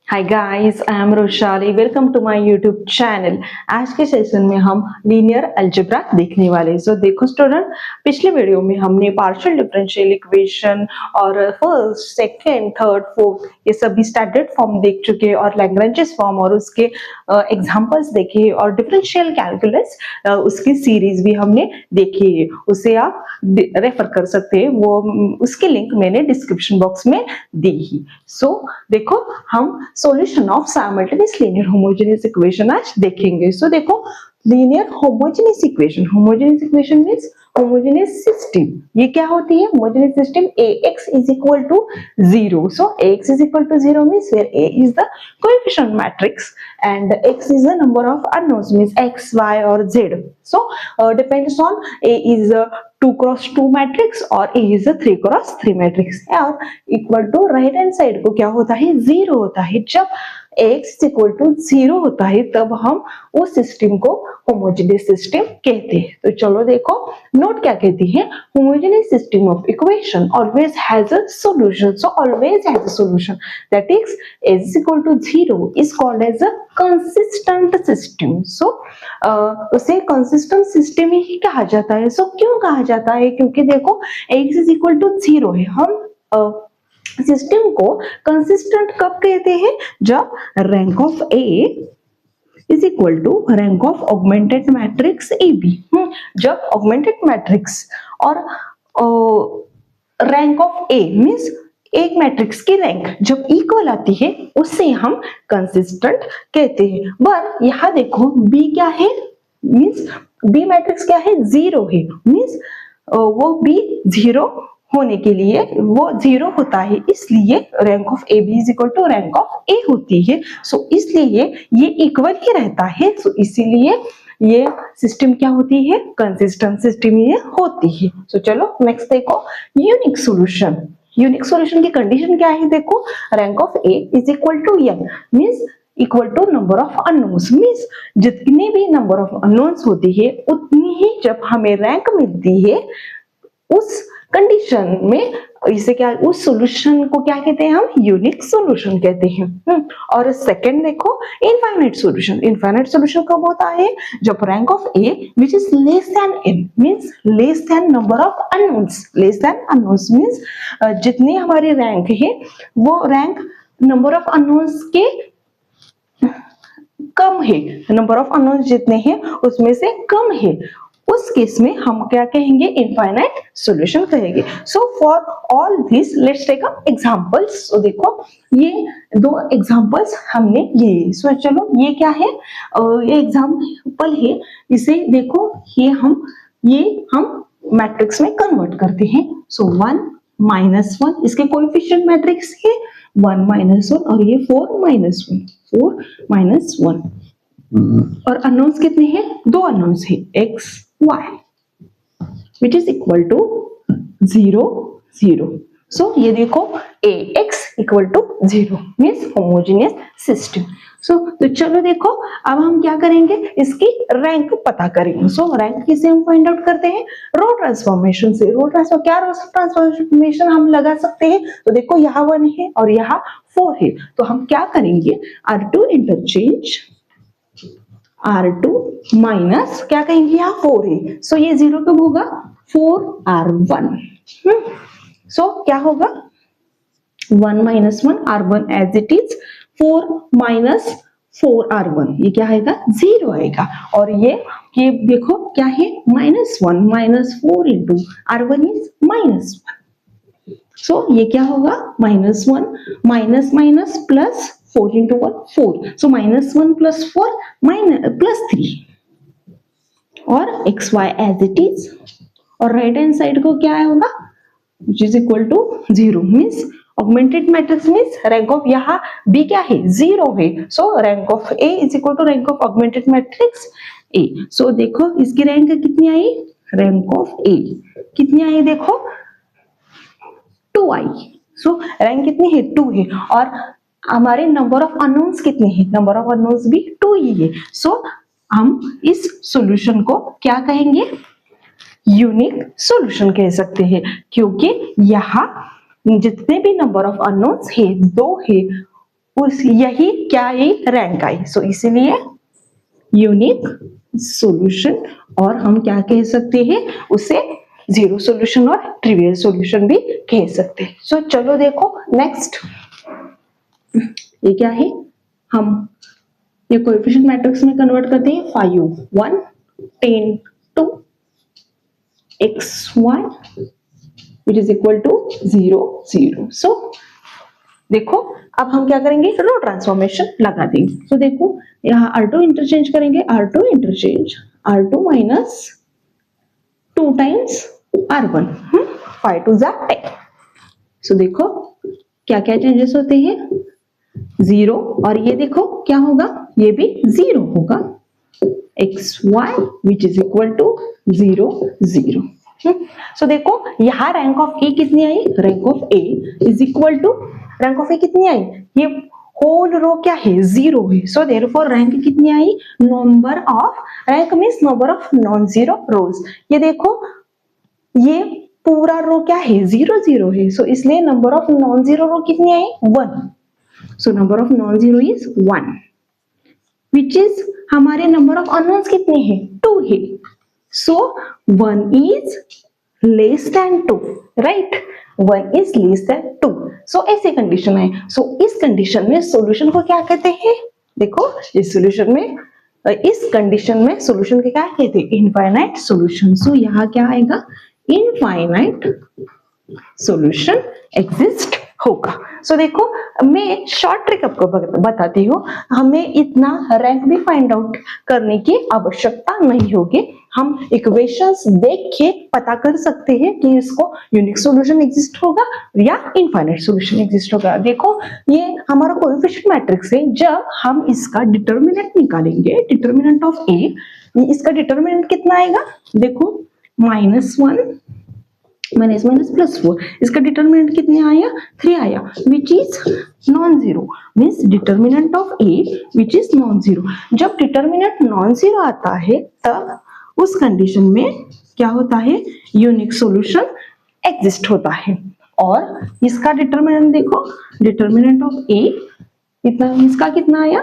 Hi guys, I am Roshali. Welcome to my YouTube channel. आज के session में हम लीनियर अलजेब्रा देखने वाले हैं। सो देखो स्टूडेंट, पिछले वीडियो में हमने पार्शियल डिफरेंशियल इक्वेशन और फर्स्ट, सेकंड, थर्ड, फोर्थ ये सभी स्टैंडर्ड फॉर्म देख चुके हैं और लैग्रेंजेस फॉर्म और उसके एग्जांपल्स देखे और डिफरेंशियल कैलकुलस उसकी सीरीज भी हमने देखी है। उसे आप रेफर कर सकते हैं, वो उसकी लिंक मैंने डिस्क्रिप्शन बॉक्स में दी ही। सो देखो, हम solution of simultaneous linear homogeneous equation आज देखेंगे। सो देखो, linear homogeneous equation means homogeneous system. ये क्या होती है? Homogeneous system ax is equal to 0. So ax is equal to 0 means where a is the coefficient matrix and x is the number of unknowns means x, y or z. So depends on a is a 2 cross 2 matrix और A is a 3 cross 3 matrix और equal to right hand side को क्या होता है? 0 होता है। जब x equal to 0 होता है तब हम उस सिस्टम को होमोजेनियस सिस्टम कहते हैं। तो चलो देखो, नोट क्या कहती है? Homogeneous system of equation always has a solution. So always has a solution, that is is equal to 0 is called as a consistent system. So उसे consistent system ही कहा जाता है। So क्यों कहा जाता है? क्योंकि देखो x is equal to 0 है। हम सिस्टम को कंसिस्टेंट कब कहते हैं? जब rank of A is equal to rank of augmented matrix A B. जब ऑगमेंटेड मैट्रिक्स और रैंक ऑफ ए मीन्स एक मैट्रिक्स की रैंक जब इक्वल आती है उससे हम कंसिस्टेंट कहते हैं। पर यहां देखो बी क्या है? मीन्स बी मैट्रिक्स क्या है? 0 है। मीन्स वो बी 0 होने के लिए वो 0 होता है, इसलिए rank of A B is equal to rank of A होती है। सो इसलिए ये इक्वल ही रहता है। सो इसीलिए ये सिस्टम क्या होती है? कंसिस्टेंट सिस्टम ये होती है। सो चलो नेक्स्ट देखो, यूनिक सॉल्यूशन। यूनिक सॉल्यूशन की कंडीशन क्या है? देखो, rank of A is equal to n means equal to number of unknowns. Means जितनी भी नंबर ऑफ अननोन्स होती है उतनी ही जब हमें रैंक मिलती है उस कंडीशन में, इसे क्या, उस सॉल्यूशन को क्या कहते हैं? हम यूनिक सॉल्यूशन कहते हैं। और सेकंड देखो, इनफाइनाइट सॉल्यूशन। इनफाइनाइट सॉल्यूशन कब होता है? जब rank of A which is less than n means less than number of unknowns. Less than unknowns means जितनी हमारी रैंक है वो रैंक नंबर ऑफ अननोन्स के कम है। नंबर ऑफ अननोन्स जितने हैं उसमें से कम है, उस केस में हम क्या कहेंगे? इनफाइनाइट सॉल्यूशन कहेंगे। So for all this let's take a examples. So देखो, ये दो एग्जांपल्स हमने लिए। सो चलो, ये क्या है? ये एग्जांपल है। इसे देखो, ये हम मैट्रिक्स में कन्वर्ट करते हैं। सो 1 -1 इसके कोएफिशिएंट मैट्रिक्स है 1 -1 और ये 4 -1 4 -1 और अननोन्स कितने हैं? 2 अननोन्स है x y which is equal to 0 0. सो ये देखो ax equal to 0 means homogeneous system. So तो चलो देखो, अब हम क्या करेंगे? इसकी रैंक पता करेंगे। सो रैंक किसे हम फाइंड आउट करते हैं? रो ट्रांसफॉर्मेशन से। रो ट्रांसफॉर्मेशन हम लगा सकते हैं। तो देखो, यहाँ 1 है और यहाँ 4 है, तो हम क्या करेंगे? R2 इंटरचेंज R2 माइनस क्या कहेंगे? यहाँ 4 है, सो ये 0 कब होगा? 4R1। सो क्या होगा? 1 - 1 R1 as it is, 4 - 4R1 ये क्या आएगा? 0 आएगा। और ये देखो क्या है? -1 -4 इंटू R1 इज -1। सो ये क्या होगा? -1 minus minus plus 4 into 1 4, so -1 plus 4 plus 3 और xy as it is और राइट हैंड साइड को क्या होगा? which is equal to 0 means augmented matrix means rank of यहाँ b क्या है? 0 है। so rank of a is equal to rank of augmented matrix a. so देखो इसकी रैंक कितनी आई? rank of a कितनी आई? देखो 2 आई। so रैंक कितनी है? 2 है। और हमारे नंबर ऑफ अननोन्स कितने हैं? नंबर ऑफ अननोन्स भी 2 ही है। सो हम इस सॉल्यूशन को क्या कहेंगे? यूनिक सॉल्यूशन कह सकते हैं, क्योंकि यहाँ जितने भी नंबर ऑफ अननोन्स है 2 है उस यही क्या आई, रैंक आई। सो इसीलिए यूनिक सॉल्यूशन, और हम क्या कह सकते हैं उसे, जीरो सॉल्यूशन और ट्रिवियल सॉल्यूशन भी कह सकते हैं। सो चलो देखो नेक्स्ट, ये क्या है, हम ये कोएफिशिएंट मैट्रिक्स में कन्वर्ट करते हैं। 5 1 10 2 xy which is equal to 0 0। So देखो अब हम क्या करेंगे, रो ट्रांसफॉर्मेशन लगा देंगे। तो देखो यहाँ R2 इंटरचेंज करेंगे, R2 interchange R2 minus 2 times R1, 5 2 जा 10। सो देखो क्या क्या चेंजेस होते हैं, 0, और ये देखो क्या होगा, ये भी 0 होगा, xy which is equal to 0 0। So देखो यहाँ रैंक ऑफ ए कितनी आई, rank of A is equal to, rank of A कितनी आई, ये होल रो क्या है, 0 है। सो देयरफॉर रैंक कितनी आई, number of, rank means number of non zero rows. ये देखो ये पूरा रो क्या है, 0 0 है। सो इसलिए नंबर ऑफ नॉन जीरो रो कितनी आई, 1। So number of non zero is 1, which is हमारे नंबर ऑफ अननोन्स कितने हैं, 2 है। सो 1 is less than 2, right? 1 is less than 2। सो ऐसे कंडीशन है। सो इस कंडीशन में सॉल्यूशन को क्या कहते हैं, देखो इस सॉल्यूशन में, इस कंडीशन में सॉल्यूशन को क्या कहते हैं, इनफाइनाइट सॉल्यूशन। सो यहाँ क्या आएगा, इनफाइनाइट सॉल्यूशन एग्जिस्ट होगा। सो देखो मैं शॉर्ट ट्रिक आपको बताती हूँ, हमें इतना रैंक भी फाइंड आउट करने की आवश्यकता नहीं होगी। हम इक्वेशंस देख के पता कर सकते हैं कि इसको यूनिक सॉल्यूशन एग्जिस्ट होगा या इनफाइनाइट सॉल्यूशन एग्जिस्ट होगा। देखो ये हमारा कोएफिशिएंट मैट्रिक्स है, जब हम इसका डिटर्मिनेंट निकालेंगे, डिटर्मिनेंट ऑफ ए, इसका डिटर्मिनेंट कितना आएगा, देखो -1 माइनस माइनस प्लस 4, इसका डिटर्मिनेंट कितने आया, 3 आया, which is non zero, means determinant of A which is non zero. जब डिटर्मिनेंट नॉन जीरो आता है तब उस कंडीशन में क्या होता है, यूनिक सॉल्यूशन एग्जिस्ट होता है। और इसका डिटर्मिनेंट देखो, डिटर्मिनेंट ऑफ ए इतना, इसका कितना आया,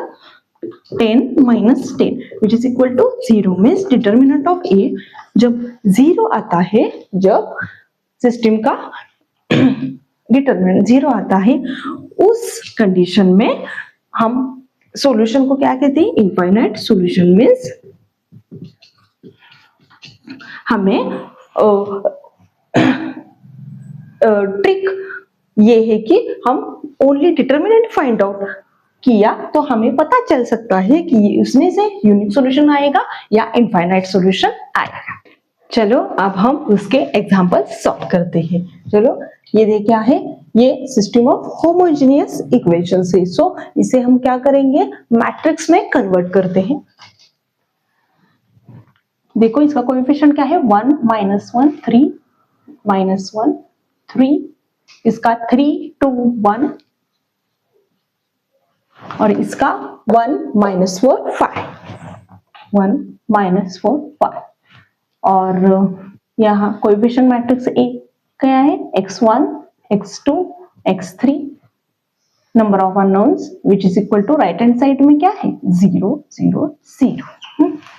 10 minus 10 which is equal to 0, means determinant of A जब 0 आता है, जब सिस्टम का डिटरमिनेंट 0 आता है, उस कंडीशन में हम सॉल्यूशन को क्या कहते हैं, इनफाइनाइट सॉल्यूशन। मींस हमें ट्रिक ये है कि हम ओनली डिटरमिनेंट फाइंड आउट किया तो हमें पता चल सकता है कि उसमें से यूनिक सॉल्यूशन आएगा या इनफाइनाइट सॉल्यूशन आएगा। चलो अब हम उसके एग्जांपल सॉल्व करते हैं। चलो ये क्या है, ये सिस्टम ऑफ होमोजेनियस इक्वेशंस है। सो इसे हम क्या करेंगे, मैट्रिक्स में कन्वर्ट करते हैं। देखो इसका कोएफिशिएंट क्या है, 1 -1 3 -1 3, इसका 3 2 1, और इसका 1 -4 5, 1 -4 5। और यहाँ कोएफिशिएंट मैट्रिक्स ए क्या है, x1 x2 x3, number of unknowns which is equal to, right hand side में क्या है, 0 0 0।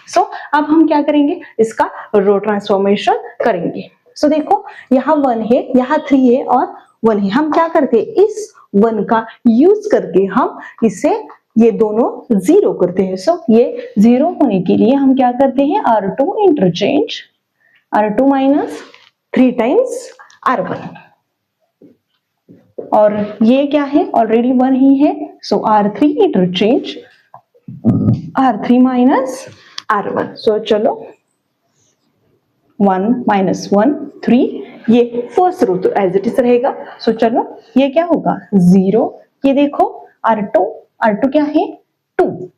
सो अब हम क्या करेंगे, इसका रो ट्रांसफॉर्मेशन करेंगे। सो देखो यहाँ 1 है, यहाँ 3 है और 1 है। हम क्या करते हैं, इस 1 का यूज करके हम इसे, ये दोनों 0 करते हैं। सो ये 0 होने के लिए हम क्या करते हैं, R2 interchange R2 minus 3 times R1, और ये क्या है, ऑलरेडी 1 ही है। सो R3 interchange R3 minus R1। सो चलो 1 -1 3, ये फर्स्ट रो तो एज इट इज रहेगा। सो चलो ये क्या होगा, 0, ये देखो R2 क्या है, 2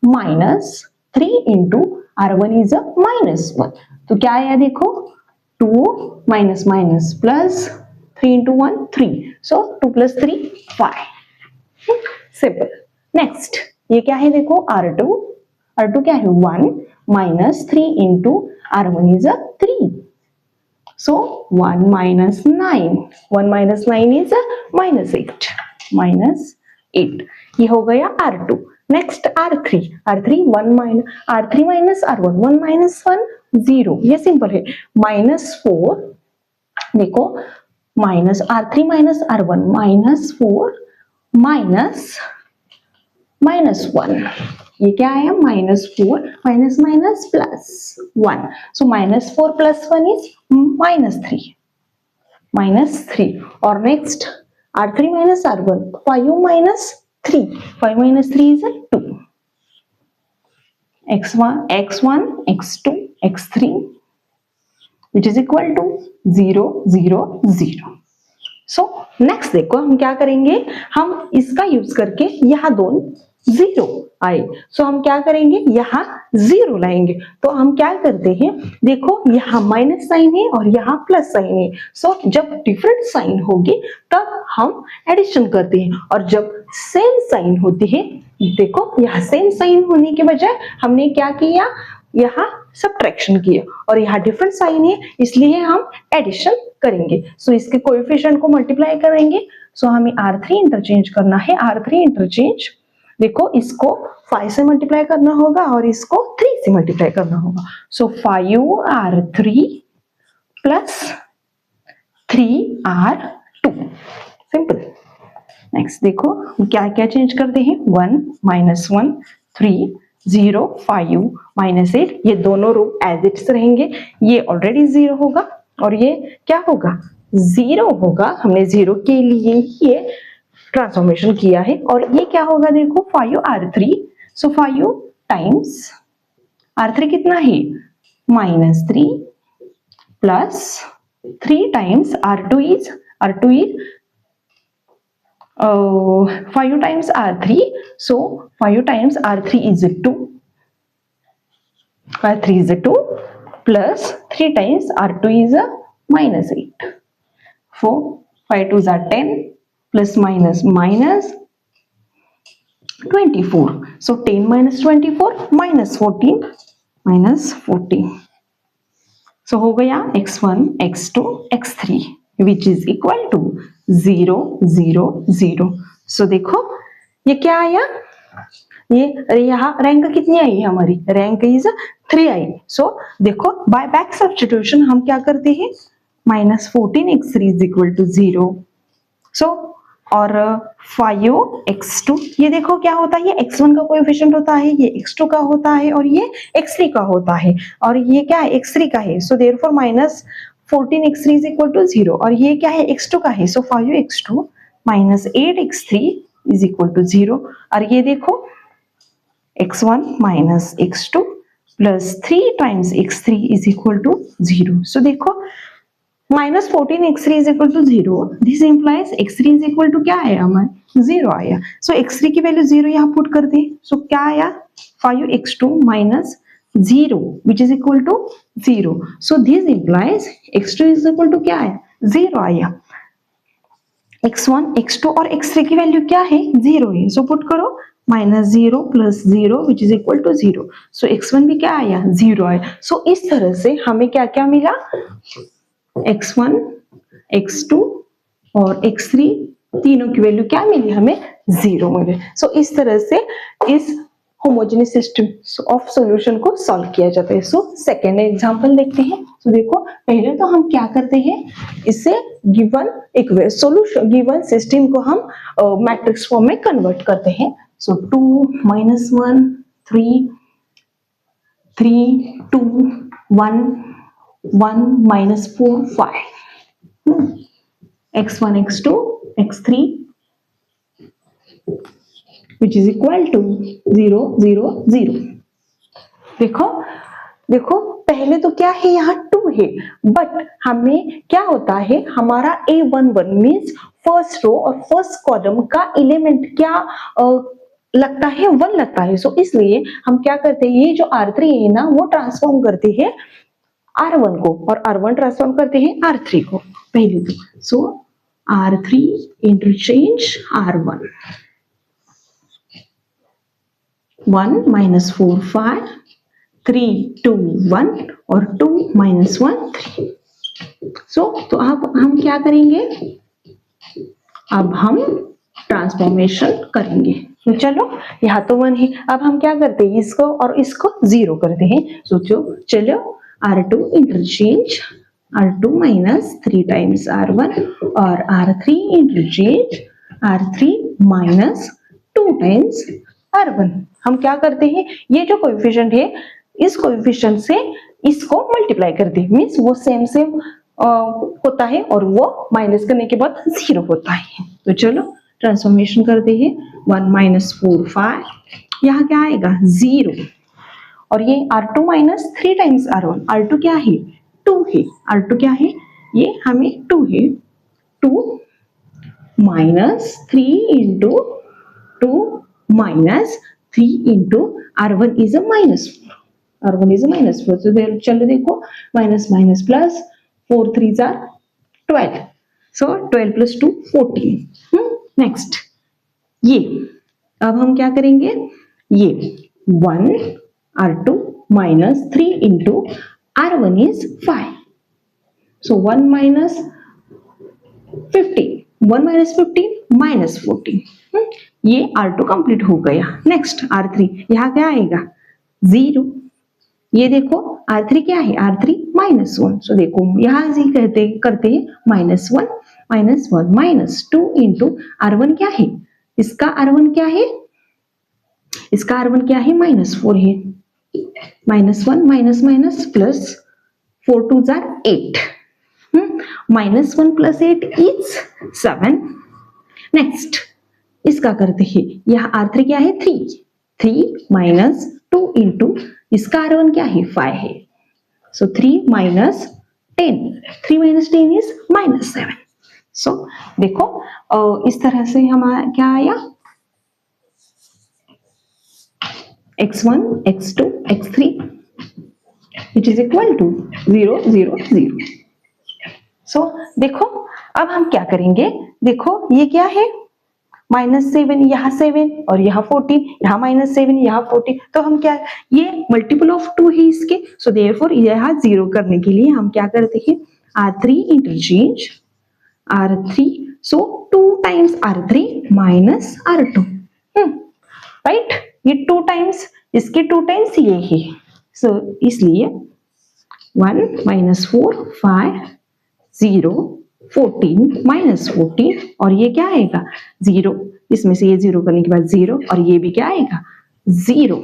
माइनस 3 इंटू R1 इज अ -1। तो क्या आया देखो, 2 माइनस माइनस प्लस 3 इंटू 1 3, सो 2 + 3 5, सिंपल। नेक्स्ट ये क्या है देखो, R2 क्या है, 1 minus 3 into R1 is a 3, so 1 - 9, 1 - 9 is a -8, 8, ये हो गया R2। Next R3, R3 minus R1, 1 minus 1 0, ये सिंपल है। -4, देखो माइनस R3 माइनस R1 -4 -1, ये क्या आया -4 माइनस माइनस +1, सो -4 + 1 इज -3, और next R3 minus R1 5 minus 3, 5 minus 3 is 2, x1 x2 x3 which is equal to 0 0 0। So next देखो हम क्या करेंगे, हम इसका यूज करके यहाँ दोनों 0 आए, सो हम क्या करेंगे, यहाँ 0 लाएंगे। तो हम क्या करते हैं, देखो यहाँ माइनस साइन है और यहाँ प्लस साइन है, सो जब डिफरेंट साइन होगी तब हम एडिशन करते हैं, और जब सेम साइन होती है, देखो यहाँ सेम साइन होने के बजाय हमने क्या किया, यहाँ सब्ट्रैक्शन किया, और यहाँ डिफरेंट साइन है इसलिए हम एडिशन करेंगे। सो इसके कोएफिशिएंट को मल्टीप्लाई करेंगे, सो हमें R3 इंटरचेंज करना है। R3 इंटरचेंज, देखो इसको 5 से मल्टीप्लाई करना होगा और इसको 3 से मल्टीप्लाई करना होगा, सो 5R3 plus 3R2, simple. Next देखो क्या क्या चेंज करते हैं, 1 -1 3 0 5 -8, ये दोनों रो एज इट रहेंगे, ये ऑलरेडी 0 होगा और ये क्या होगा, 0 होगा। हमने 0 के लिए ये ट्रांसफॉर्मेशन किया है, और ये क्या होगा, देखो 5R3, सो 5 टाइम्स R3 कितना है, -3 plus 3 times R2 is 5 times R3, so 5 times R3 is 2, R3 is 2 plus 3 times R2 is -8, 4 5 2s are 10 plus minus 24, so 10 minus 24 -14, so हो गया x1 x2 x3 which is equal to 0 0 0। So देखो ये क्या आया, ये यहाँ rank कितनी आई है हमारी, रैंक इज 3 आई। सो देखो बाय बैक सब्स्टिट्यूशन हम क्या करते हैं, -14x3 इज इक्वल टू 0, सो और 5x2, ये देखो क्या होता है, ये x1 का कोएफिशिएंट होता है, ये x2 का होता है और ये x3 का होता है, और ये क्या है, x3 का है, so therefore -14x3 is equal to 0, और ये क्या है, x2 का है, सो 5x2 -8x3 is equal to 0, और ये देखो x1 x2 plus 3 times x3 is equal to 0। So देखो -14x3 is equal to 0, this implies x3 is equal to क्या आया हमारे, 0 आया। सो x3 की वैल्यू 0 यहाँ पुट कर दे, सो क्या आया, 5x2 minus 0 which is equal to 0, so this implies x2 is equal to क्या आया, 0 आया। x1 x2 और x3 की वैल्यू क्या है, 0 है, सो पुट करो -0 plus 0 which is equal to 0, so x1 भी क्या आया, 0 आया। सो इस तरह से हमें क्या क्या मिला, x1 x2 और x3 तीनों की वैल्यू क्या मिली, हमें 0 मिले। सो इस तरह से इस होमोजेनियस सिस्टम ऑफ सॉल्यूशन को सॉल्व किया जाता है। सो सेकेंड एग्जांपल देखते हैं। तो देखो पहले तो हम क्या करते हैं, इससे गिवन एक सॉल्यूशन गिवन सिस्टम को हम मैट्रिक्स फॉर्म में कन्वर्ट करते हैं। सो 2 -1 3 3 2 1 1 -4 5 x1 x2 x3 which is equal to 0 0 0। देखो पहले तो क्या है, यहाँ 2 है, बट हमें क्या होता है, हमारा A11 मीन्स फर्स्ट रो और फर्स्ट कॉलम का एलिमेंट क्या लगता है, 1 लगता है। सो इसलिए हम क्या करते हैं, ये जो R3 है ना, वो ट्रांसफॉर्म करते हैं R1 को, और R1 ट्रांसफॉर्म करते हैं R3 को पहले तो। सो R3 इंटरचेंज R1, 1 -4 5 3 2 1 और 2 -1 3। सो तो अब हम क्या करेंगे, अब हम ट्रांसफॉर्मेशन करेंगे। तो चलो यहाँ तो 1 है, अब हम क्या करते हैं, इसको और इसको 0 करते हैं। सोचो, चलो R2 interchange R2 minus 3 times R1 और R3 interchange R3 minus 2 times R1। हम क्या करते हैं, ये जो कोएफिशिएंट है इस कोएफिशिएंट से इसको मल्टीप्लाई करते हैं, मीन्स वो सेम सेम होता है और वो माइनस करने के बाद 0 होता है। तो चलो ट्रांसफॉर्मेशन करते हैं। 1 माइनस 4 5, यहाँ क्या आएगा 0, और ये R2 minus 3 times R1। R2 क्या है 2 है, R2 क्या है, ये हमें 2 है, 2 minus 3 into 2 minus 3 into R1 is a minus 4, R1 is a minus 4। तो चलो देखो minus minus plus 4 3 are 12, so 12 plus 2 14। Next ये अब हम क्या करेंगे, ये 1 R2 minus 3 into R1 is 5, so 1 minus 50, 1 minus 50 minus 14। ये R2 कंप्लीट हो गया। नेक्स्ट R3, यहाँ क्या आएगा 0, ये देखो R3 क्या है, R3 माइनस 1, सो देखो यहाँ से करते हैं minus 1 minus 1 minus 2 into R1 क्या है, इसका R1 क्या है, इसका R1 क्या है माइनस 4 है, minus 1 minus minus plus 4 2 jar 8, minus 1 plus 8 is 7। Next इसका करते हैं, यहाँ R3 क्या है 3 माइनस 2 इंटू इसका R1 क्या है 5 है, सो 3 माइनस 10, 3 माइनस 10 इज माइनस 7। सो देखो इस तरह से हमारा क्या आया, x1 x2 x3 which is equal to 0 0 0। So देखो अब हम क्या करेंगे, देखो ये क्या है -7, यहाँ 7 और यहाँ 14, यहाँ -7 यहाँ 14, तो हम क्या, ये मल्टीपल ऑफ 2 है इसके, सो देयरफॉर यहाँ 0 करने के लिए हम क्या करते हैं, R3 इंटरचेंज R3, सो 2 times R3 minus R2, right, ये 2 टाइम्स इसके 2 टाइम्स ये है, सो इसलिए 1 माइनस 4 5 0 14 माइनस 14, और ये क्या आएगा 0, इसमें से ये 0 करने के बाद 0, और ये भी क्या आएगा 0।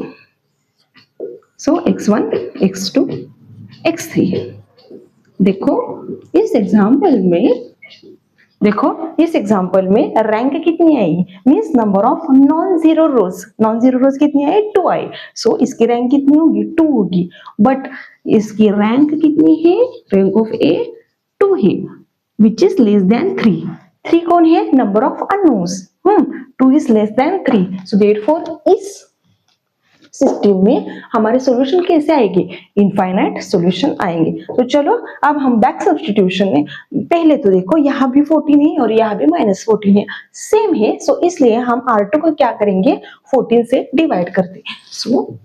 So x1 x2 x3। देखो इस एग्जाम्पल में रैंक कितनी आई, means number of non zero rows कितनी आई 2 आई, सो इसकी रैंक कितनी होगी 2 होगी, बट इसकी रैंक कितनी है, रैंक ऑफ ए 2 है, which is less than 3। 3 कौन है, number of unknowns, 2 is less than 3, so therefore इस सिस्टम में हमारे सॉल्यूशन कैसे आएंगे, इनफाइनाइट सॉल्यूशन आएंगे। तो चलो अब हम बैक सब्स्टिट्यूशन में, पहले तो देखो यहाँ भी 14 है और यहाँ भी -14 है, सेम है, सो इसलिए हम R2 को क्या करेंगे 14 से डिवाइड करते हैं, सो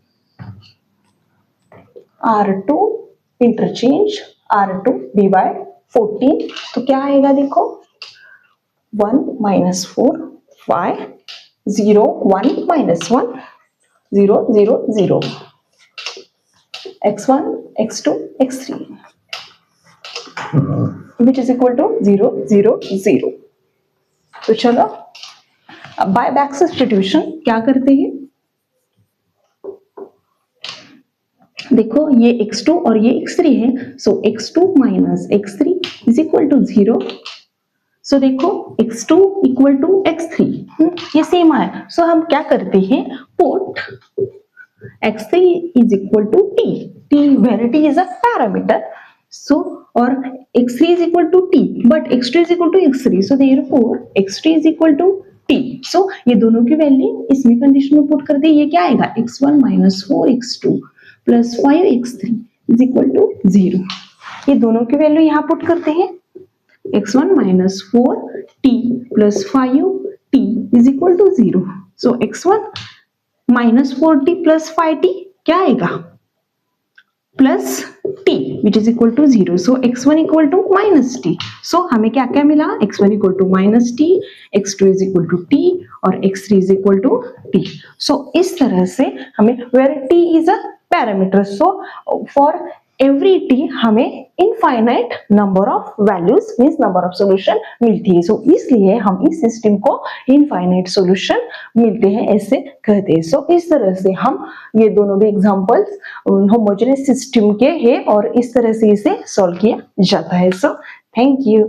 R2 इंटरचेंज R2 डिवाइड 14, तो क्या आएगा देखो 1 minus 4 5 0 1 minus 1 0 0 0, x1 x2 x3 which is equal to 0 0 0। तो चलो अब बाय बैक सब्स्टिट्यूशन क्या करते हैं, देखो ये x2 और ये x3 है, so x2 minus x3 is equal to 0, so देखो x2 इक्वल टू x3, ये सेम है, सो हम क्या करते हैं, put x3 is equal to t where t is a parameter, so और x3 is equal to t but x2 is equal to x3, so therefore x3 is equal to t, so ये दोनों की value इसमें condition में put करते हैं, ये क्या आएगा x1 minus 4 x2 plus 5 x3 is equal to 0, ये दोनों की वैल्यू यहाँ पुट करते हैं, x1 minus 4 t plus 5 t is equal to 0, so x1 minus 4t plus 5t क्या आएगा plus t which is equal to 0. So x1 equal to minus T. So हमें क्या क्या मिला, x1 equal to minus T, x2 is equal to T और x3 is equal to T. So इस तरह से हमें where t is a parameter, so for every t हमें infinite number of values means number of solution मिलती है. सो इसलिए हम इस सिस्टम को इनफाइनाइट सॉल्यूशन मिलते हैं ऐसे कहते हैं. सो इस तरह से हम ये दोनों भी एग्जांपल्स होमोजेनियस सिस्टम के हैं और इस तरह से इसे सॉल्व किया जाता है. So thank you.